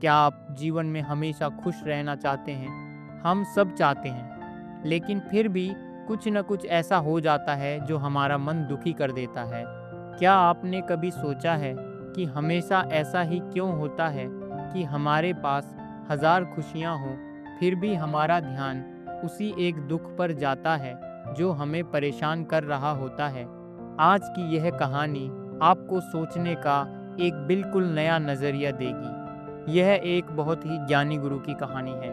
क्या आप जीवन में हमेशा खुश रहना चाहते हैं? हम सब चाहते हैं, लेकिन फिर भी कुछ न कुछ ऐसा हो जाता है जो हमारा मन दुखी कर देता है। क्या आपने कभी सोचा है कि हमेशा ऐसा ही क्यों होता है कि हमारे पास हज़ार खुशियाँ हों, फिर भी हमारा ध्यान उसी एक दुख पर जाता है जो हमें परेशान कर रहा होता है? आज की यह कहानी आपको सोचने का एक बिल्कुल नया नज़रिया देगी। यह एक बहुत ही ज्ञानी गुरु की कहानी है।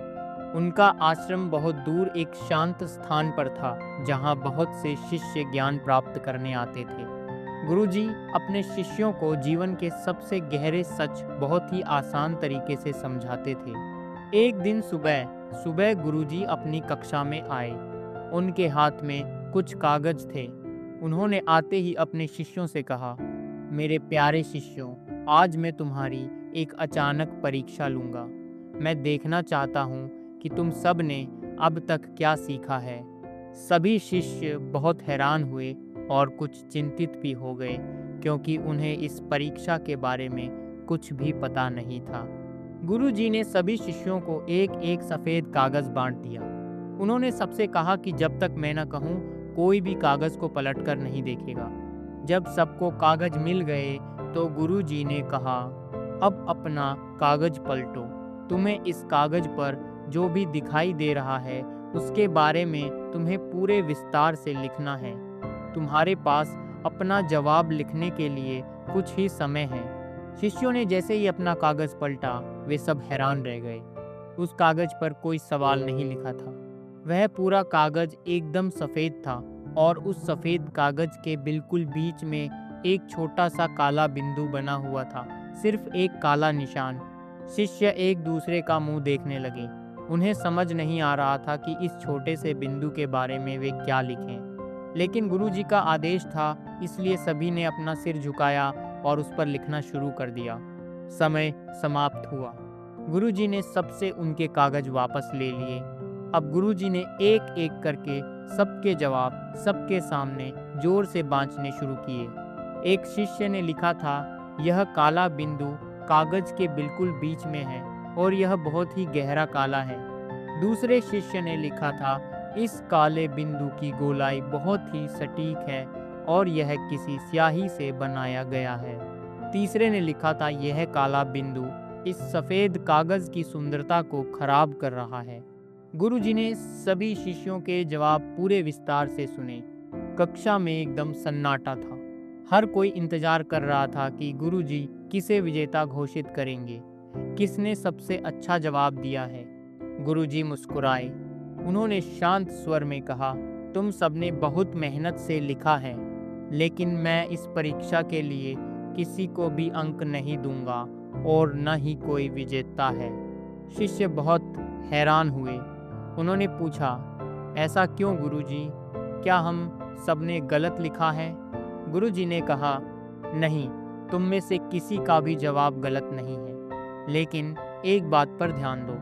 उनका आश्रम बहुत दूर एक शांत स्थान पर था, जहाँ बहुत से शिष्य ज्ञान प्राप्त करने आते थे। गुरुजी अपने शिष्यों को जीवन के सबसे गहरे सच बहुत ही आसान तरीके से समझाते थे। एक दिन सुबह सुबह गुरुजी अपनी कक्षा में आए। उनके हाथ में कुछ कागज थे। उन्होंने आते ही अपने शिष्यों से कहा, मेरे प्यारे शिष्यों, आज मैं तुम्हारी एक अचानक परीक्षा लूँगा। मैं देखना चाहता हूँ कि तुम सब ने अब तक क्या सीखा है। सभी शिष्य बहुत हैरान हुए और कुछ चिंतित भी हो गए, क्योंकि उन्हें इस परीक्षा के बारे में कुछ भी पता नहीं था। गुरुजी ने सभी शिष्यों को एक एक सफ़ेद कागज़ बांट दिया। उन्होंने सबसे कहा कि जब तक मैं न कहूँ, कोई भी कागज़ को पलटकर नहीं देखेगा। जब सबको कागज़ मिल गए तो गुरुजी ने कहा, अब अपना कागज़ पलटो। तुम्हें इस कागज़ पर जो भी दिखाई दे रहा है उसके बारे में तुम्हें पूरे विस्तार से लिखना है। तुम्हारे पास अपना जवाब लिखने के लिए कुछ ही समय है। शिष्यों ने जैसे ही अपना कागज़ पलटा, वे सब हैरान रह गए। उस कागज़ पर कोई सवाल नहीं लिखा था। वह पूरा कागज़ एकदम सफ़ेद था और उस सफ़ेद कागज़ के बिल्कुल बीच में एक छोटा सा काला बिंदु बना हुआ था, सिर्फ एक काला निशान। शिष्य एक दूसरे का मुंह देखने लगे। उन्हें समझ नहीं आ रहा था कि इस छोटे से बिंदु के बारे में वे क्या लिखें, लेकिन गुरुजी का आदेश था, इसलिए सभी ने अपना सिर झुकाया और उस पर लिखना शुरू कर दिया। समय समाप्त हुआ। गुरुजी ने सबसे उनके कागज़ वापस ले लिए। अब गुरुजी ने एक एक करके सबके जवाब सबके सामने जोर से बाँचने शुरू किए। एक शिष्य ने लिखा था, यह काला बिंदु कागज़ के बिल्कुल बीच में है और यह बहुत ही गहरा काला है। दूसरे शिष्य ने लिखा था, इस काले बिंदु की गोलाई बहुत ही सटीक है और यह किसी स्याही से बनाया गया है। तीसरे ने लिखा था, यह काला बिंदु इस सफ़ेद कागज़ की सुंदरता को खराब कर रहा है। गुरुजी ने सभी शिष्यों के जवाब पूरे विस्तार से सुने। कक्षा में एकदम सन्नाटा था। हर कोई इंतजार कर रहा था कि गुरुजी किसे विजेता घोषित करेंगे, किसने सबसे अच्छा जवाब दिया है। गुरुजी मुस्कुराए। उन्होंने शांत स्वर में कहा, तुम सबने बहुत मेहनत से लिखा है, लेकिन मैं इस परीक्षा के लिए किसी को भी अंक नहीं दूंगा और न ही कोई विजेता है। शिष्य बहुत हैरान हुए। उन्होंने पूछा, ऐसा क्यों गुरुजी? क्या हम सबने गलत लिखा है? गुरुजी ने कहा, नहीं, तुम में से किसी का भी जवाब गलत नहीं है, लेकिन एक बात पर ध्यान दो,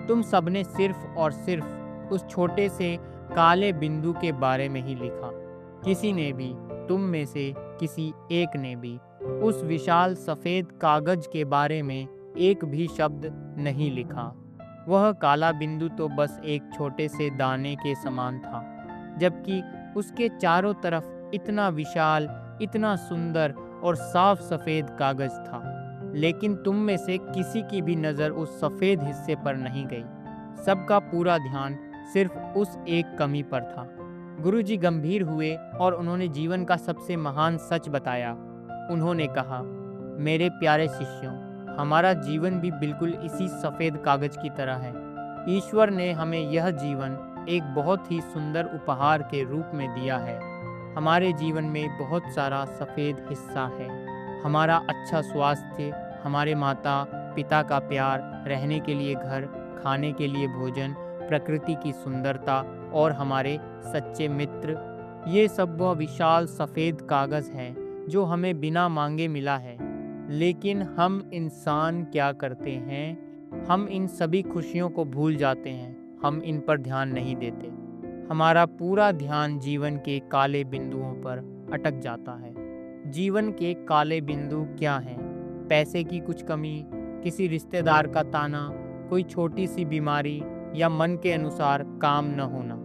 तुम सबने सिर्फ और सिर्फ उस छोटे से काले बिंदु के बारे में ही लिखा। किसी ने भी, तुम में से किसी एक ने भी उस विशाल सफ़ेद कागज़ के बारे में एक भी शब्द नहीं लिखा। वह काला बिंदु तो बस एक छोटे से दाने के समान था, जबकि उसके चारों तरफ इतना विशाल, इतना सुंदर और साफ सफ़ेद कागज़ था। लेकिन तुम में से किसी की भी नज़र उस सफ़ेद हिस्से पर नहीं गई। सबका पूरा ध्यान सिर्फ उस एक कमी पर था। गुरुजी गंभीर हुए और उन्होंने जीवन का सबसे महान सच बताया। उन्होंने कहा, मेरे प्यारे शिष्यों, हमारा जीवन भी बिल्कुल इसी सफ़ेद कागज़ की तरह है। ईश्वर ने हमें यह जीवन एक बहुत ही सुंदर उपहार के रूप में दिया है। हमारे जीवन में बहुत सारा सफ़ेद हिस्सा है। हमारा अच्छा स्वास्थ्य, हमारे माता पिता का प्यार, रहने के लिए घर, खाने के लिए भोजन, प्रकृति की सुंदरता और हमारे सच्चे मित्र, ये सब वह विशाल सफ़ेद कागज़ है जो हमें बिना मांगे मिला है। लेकिन हम इंसान क्या करते हैं? हम इन सभी खुशियों को भूल जाते हैं। हम इन पर ध्यान नहीं देते। हमारा पूरा ध्यान जीवन के काले बिंदुओं पर अटक जाता है। जीवन के काले बिंदु क्या हैं? पैसे की कुछ कमी, किसी रिश्तेदार का ताना, कोई छोटी सी बीमारी या मन के अनुसार काम न होना।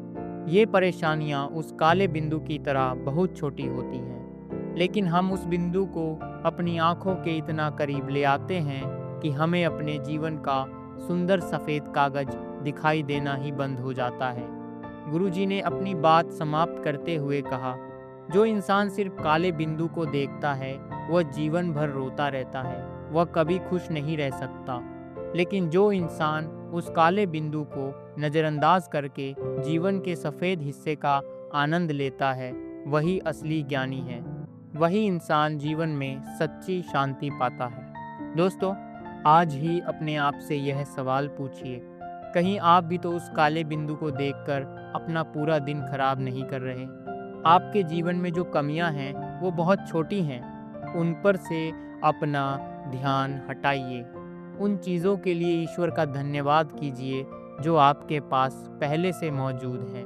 ये परेशानियां उस काले बिंदु की तरह बहुत छोटी होती हैं, लेकिन हम उस बिंदु को अपनी आंखों के इतना करीब ले आते हैं कि हमें अपने जीवन का सुंदर सफ़ेद कागज दिखाई देना ही बंद हो जाता है। गुरुजी ने अपनी बात समाप्त करते हुए कहा, जो इंसान सिर्फ काले बिंदु को देखता है वह जीवन भर रोता रहता है, वह कभी खुश नहीं रह सकता। लेकिन जो इंसान उस काले बिंदु को नज़रअंदाज करके जीवन के सफ़ेद हिस्से का आनंद लेता है, वही असली ज्ञानी है। वही इंसान जीवन में सच्ची शांति पाता है। दोस्तों, आज ही अपने आप से यह सवाल पूछिए, कहीं आप भी तो उस काले बिंदु को देखकर अपना पूरा दिन खराब नहीं कर रहे? आपके जीवन में जो कमियां हैं वो बहुत छोटी हैं, उन पर से अपना ध्यान हटाइए। उन चीज़ों के लिए ईश्वर का धन्यवाद कीजिए जो आपके पास पहले से मौजूद हैं।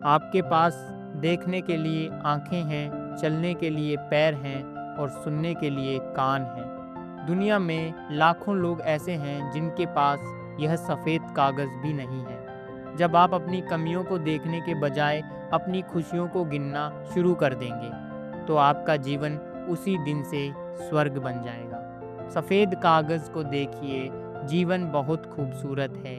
आपके पास देखने के लिए आँखें हैं, चलने के लिए पैर हैं और सुनने के लिए कान हैं। दुनिया में लाखों लोग ऐसे हैं जिनके पास यह सफ़ेद कागज़ भी नहीं है। जब आप अपनी कमियों को देखने के बजाय अपनी खुशियों को गिनना शुरू कर देंगे, तो आपका जीवन उसी दिन से स्वर्ग बन जाएगा। सफ़ेद कागज़ को देखिए, जीवन बहुत खूबसूरत है।